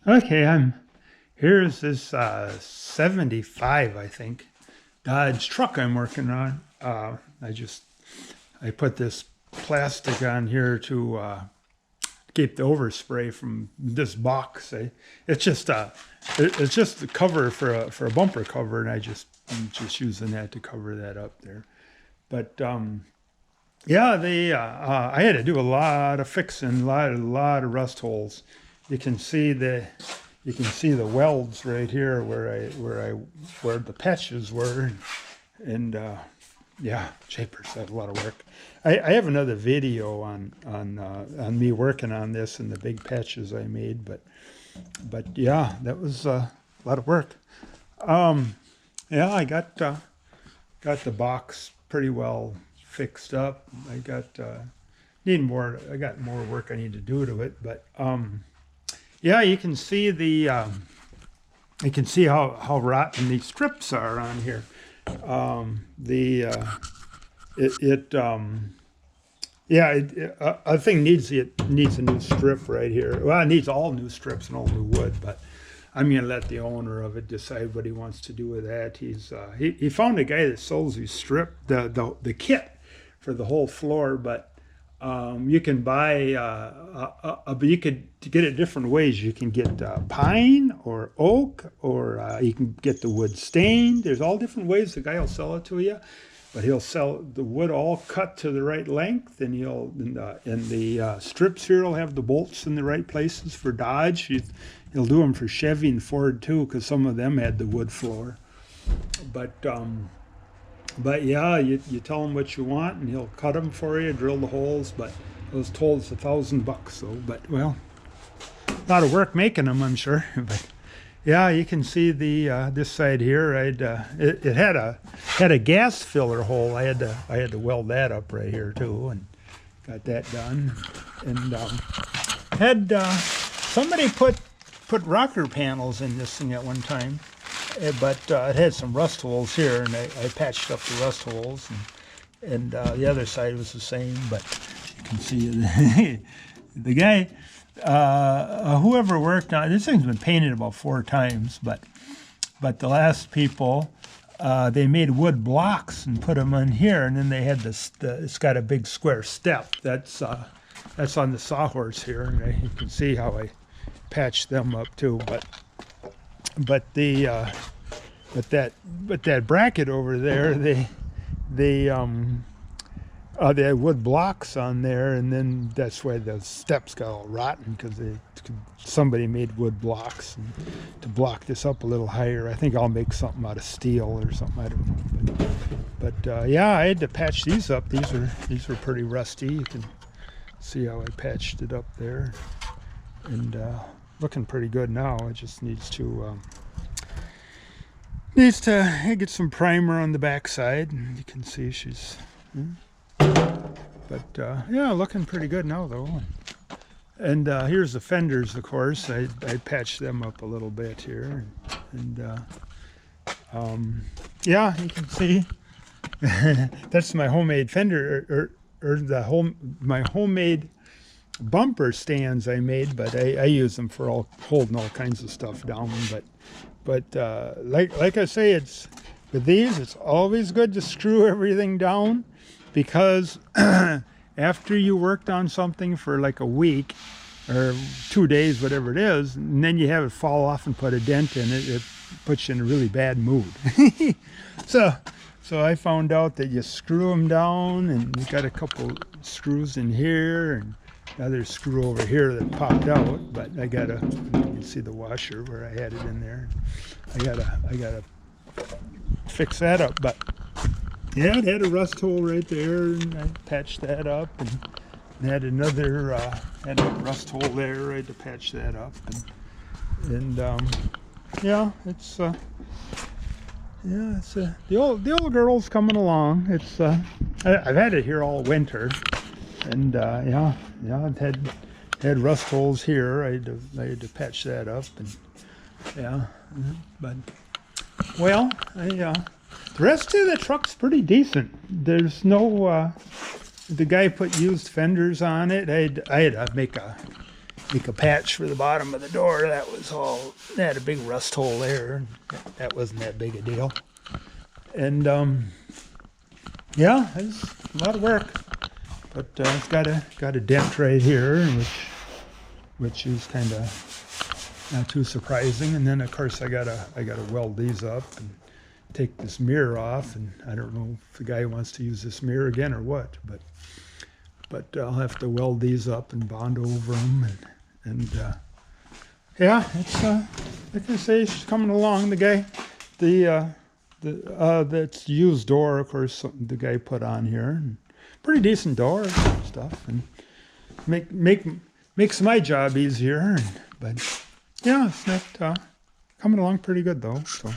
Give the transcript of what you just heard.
Okay, here's this 75, I think, Dodge truck I'm working on. I put this plastic on here to keep the overspray from this box. It's just the cover for a bumper cover, and I'm just using that to cover that up there. But yeah, I had to do a lot of fixing, a lot of rust holes. You can see the welds right here where the patches were, and yeah, Japers had a lot of work. I have another video on me working on this and the big patches I made, but yeah, that was a lot of work. Yeah, I got the box pretty well fixed up. I got more work I need to do to it, but yeah, you can see how rotten these strips are on here. I think needs a new strip right here. Well, it needs all new strips and all new wood, but I'm gonna let the owner of it decide what he wants to do with that. He found a guy that sells these the kit for the whole floor, but you can buy, but you could get it different ways. You can get pine or oak, or you can get the wood stained. There's all different ways the guy will sell it to you, but he'll sell the wood all cut to the right length, and the strips here will have the bolts in the right places for Dodge. He'll do them for Chevy and Ford too, because some of them had the wood floor. But yeah, you tell him what you want, and he'll cut them for you, drill the holes. But I was told it's $1,000 though. But well, a lot of work making them, I'm sure. But yeah, you can see this side here. It had a gas filler hole. I had to weld that up right here too, and got that done. And had somebody put rocker panels in this thing at one time. But it had some rust holes here, and I patched up the rust holes, and the other side was the same. But you can see the guy, whoever worked on this thing's been painted about 4 times, but the last people, they made wood blocks and put them on here, and then they had it's got a big square step that's on the sawhorse here, and you can see how I patched them up too, but that bracket over there, they had wood blocks on there, and then that's why the steps got all rotten, because somebody made wood blocks to block this up a little higher. I think I'll make something out of steel or something. I don't know. But yeah, I had to patch these up. These were pretty rusty. You can see how I patched it up there, and looking pretty good now. It just needs to get some primer on the backside. You can see she's, but yeah, looking pretty good now though. And here's the fenders, of course. I patched them up a little bit here, and yeah, you can see that's my homemade fender, or my homemade bumper stands I made, but I use them for holding all kinds of stuff down. But like I say, with these, it's always good to screw everything down, because after you worked on something for like a week or 2 days, whatever it is, and then you have it fall off and put a dent in it, it puts you in a really bad mood. So I found out that you screw them down, and you got a couple screws in here, and another screw over here that popped out, but you can see the washer where I had it in there. I gotta fix that up, but yeah, it had a rust hole right there, and I patched that up, and had another rust hole there. I had to patch that up, and yeah, the old girl's coming along. I've had it here all winter. And yeah, it had rust holes here. I had to patch that up, and yeah, but well, the rest of the truck's pretty decent. There's no the guy put used fenders on it. I had to make make a patch for the bottom of the door. That was all. They had a big rust hole there. That wasn't that big a deal. And yeah, it's a lot of work. But it's got a dent right here, which is kind of not too surprising. And then of course I gotta weld these up and take this mirror off. And I don't know if the guy wants to use this mirror again or what, but I'll have to weld these up and bond over them. And yeah, it's like I say, it's coming along. The guy, that's used door, of course, the guy put on here. And pretty decent door and stuff, and makes my job easier. But yeah, it's not coming along pretty good though. So.